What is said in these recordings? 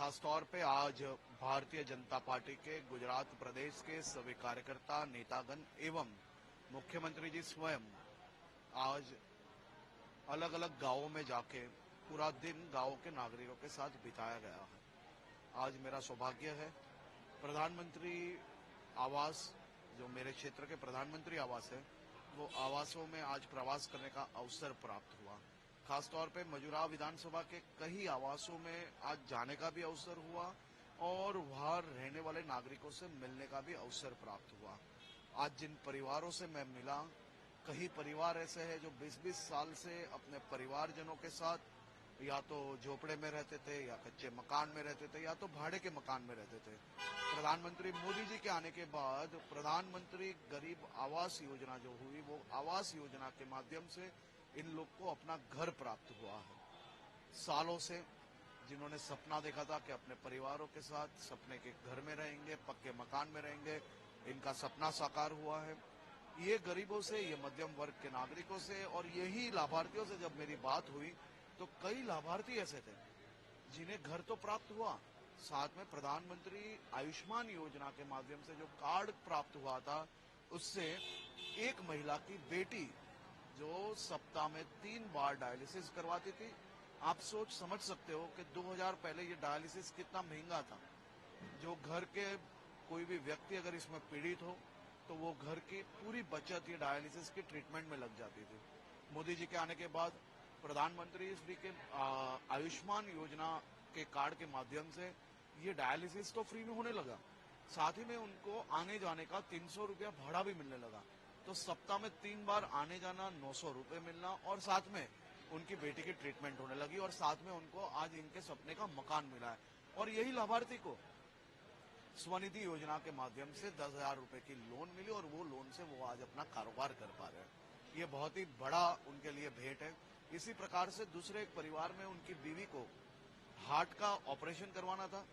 खासतौर पे आज भारतीय जनता पार्टी के गुजरात प्रदेश के सभी कार्यकर्ता, नेतागण एवं मुख्यमंत्री जी स्वयं आज अलग अलग गांवों में जाके पूरा दिन गांवों के नागरिकों के साथ बिताया गया है। आज मेरा सौभाग्य है, प्रधानमंत्री आवास, जो मेरे क्षेत्र के प्रधानमंत्री आवास है, वो आवासों में आज प्रवास करने का अवसर प्राप्त हुआ। खासतौर पे मजुराव विधानसभा के कई आवासों में आज जाने का भी अवसर हुआ और वहां रहने वाले नागरिकों से मिलने का भी अवसर प्राप्त हुआ। आज जिन परिवारों से मैं मिला, कई परिवार ऐसे हैं जो 20-20 साल से अपने परिवारजनों के साथ या तो झोपड़े में रहते थे, या कच्चे मकान में रहते थे, या तो भाड़े के मकान में रहते थे। प्रधानमंत्री मोदी जी के आने के बाद प्रधानमंत्री गरीब आवास योजना जो हुई, वो आवास योजना के माध्यम से इन लोग को अपना घर प्राप्त हुआ है। सालों से जिन्होंने सपना देखा था कि अपने परिवारों के साथ सपने के घर में रहेंगे, पक्के मकान में रहेंगे, इनका सपना साकार हुआ है। ये गरीबों से, ये मध्यम वर्ग के नागरिकों से और यही लाभार्थियों से जब मेरी बात हुई तो कई लाभार्थी ऐसे थे जिन्हें घर तो प्राप्त हुआ, साथ में प्रधानमंत्री आयुष्मान योजना के माध्यम से जो कार्ड प्राप्त हुआ था, उससे एक महिला की बेटी जो सप्ताह में 3 बार डायलिसिस करवाती थी। आप सोच समझ सकते हो कि 2000 पहले ये डायलिसिस कितना महंगा था। जो घर के कोई भी व्यक्ति अगर इसमें पीड़ित हो तो वो घर की पूरी बचत ये डायलिसिस की ट्रीटमेंट में लग जाती थी। मोदी जी के आने के बाद प्रधानमंत्री श्री के आयुष्मान योजना के कार्ड के माध्यम से ये डायलिसिस तो फ्री में होने लगा, साथ ही में उनको आने जाने का 300 रुपया भाड़ा भी मिलने लगा। तो सप्ताह में 3 बार आने जाना, 900 रुपए मिलना और साथ में उनकी बेटी की ट्रीटमेंट होने लगी और साथ में उनको आज इनके सपने का मकान मिला है। और यही लाभार्थी को स्वनिधि योजना के माध्यम से 10,000 रुपए की लोन मिली और वो लोन से वो आज अपना कारोबार कर पा रहे हैं। ये बहुत ही बड़ा उनके लिए भेंट है। इसी प्रकार से दूसरे एक परिवार में उनकी बीवी को हार्ट का ऑपरेशन करवाना था।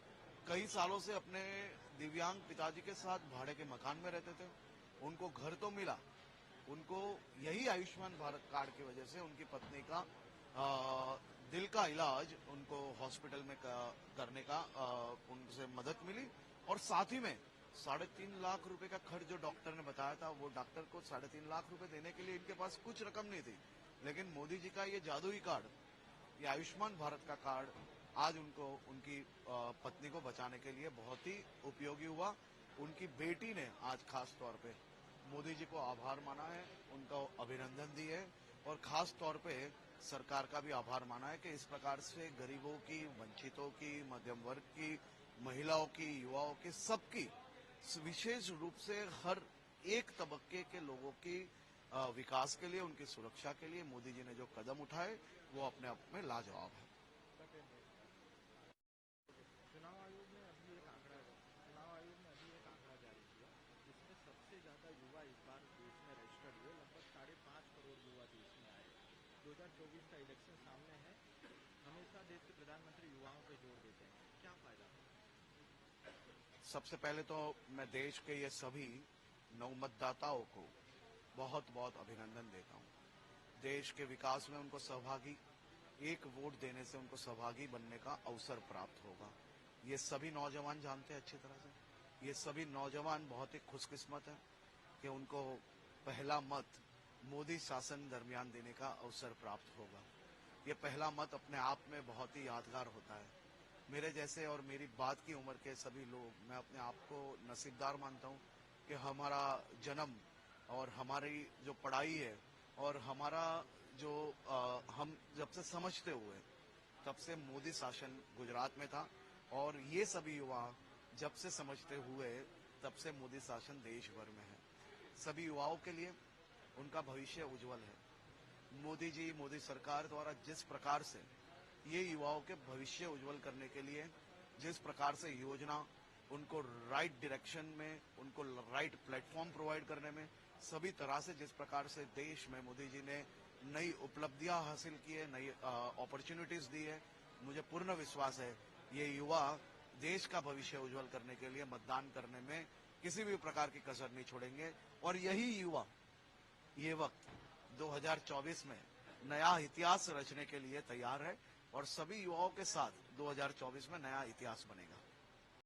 कई सालों से अपने दिव्यांग पिताजी के साथ भाड़े के मकान में रहते थे। उनको घर तो मिला, उनको यही आयुष्मान भारत कार्ड की वजह से उनकी पत्नी का दिल का इलाज उनको हॉस्पिटल में करने का उनसे मदद मिली और साथ ही में 3.5 लाख रुपए का खर्च जो डॉक्टर ने बताया था, वो डॉक्टर को 3.5 लाख रुपए देने के लिए इनके पास कुछ रकम नहीं थी। लेकिन मोदी जी का ये जादुई कार्ड, ये आयुष्मान भारत का कार्ड आज उनको उनकी पत्नी को बचाने के लिए बहुत ही उपयोगी हुआ। उनकी बेटी ने आज खास तौर पे मोदी जी को आभार माना है, उनको अभिनंदन दी है और खास तौर पे सरकार का भी आभार माना है कि इस प्रकार से गरीबों की, वंचितों की, मध्यम वर्ग की, महिलाओं की, युवाओं की, सबकी विशेष रूप से हर एक तबके के लोगों की विकास के लिए, उनकी सुरक्षा के लिए मोदी जी ने जो कदम उठाए वो अपने आप में लाजवाब है। चुनाव आयोग ने अभी एक आंकड़ा जारी किया, जिसमें सबसे ज्यादा युवा इस बार देश में रजिस्टर्ड हुए। लगभग 5.5 करोड़ युवा देश में आए। 2024 का इलेक्शन सामने है। हमेशा देश के प्रधानमंत्री युवाओं पे जोर देते हैं, क्या फायदा है? सबसे पहले तो मैं देश के ये सभी नवमतदाताओं को बहुत बहुत अभिनंदन देता हूँ। देश के विकास में उनको सहभागी, एक वोट देने से उनको सहभागी बनने का अवसर प्राप्त होगा। ये सभी नौजवान जानते हैं अच्छी तरह से। ये सभी नौजवान बहुत ही खुशकिस्मत हैं कि उनको पहला मत मोदी शासन दरमियान देने का अवसर प्राप्त होगा। ये पहला मत अपने आप में बहुत ही यादगार होता है। मेरे जैसे और मेरी बात की उम्र के सभी लोग, मैं अपने आप को नसीबदार मानता हूँ कि हमारा जन्म और हमारी जो पढ़ाई है और हमारा जो हम जब से समझते हुए तब से मोदी शासन गुजरात में था और ये सभी युवा जब से समझते हुए तब से मोदी शासन देश भर में है। सभी युवाओं के लिए उनका भविष्य उज्जवल है। मोदी जी, मोदी सरकार द्वारा जिस प्रकार से ये युवाओं के भविष्य उज्जवल करने के लिए जिस प्रकार से योजना उनको राइट डायरेक्शन में, उनको राइट प्लेटफॉर्म प्रोवाइड करने में, सभी तरह से जिस प्रकार से देश में मोदी जी ने नई उपलब्धियां हासिल की है, नई अपॉर्चुनिटीज दी है, मुझे पूर्ण विश्वास है ये युवा देश का भविष्य उज्जवल करने के लिए मतदान करने में किसी भी प्रकार की कसर नहीं छोड़ेंगे। और यही युवा ये वक्त 2024 में नया इतिहास रचने के लिए तैयार है। और सभी युवाओं के साथ 2024 में नया इतिहास बनेगा।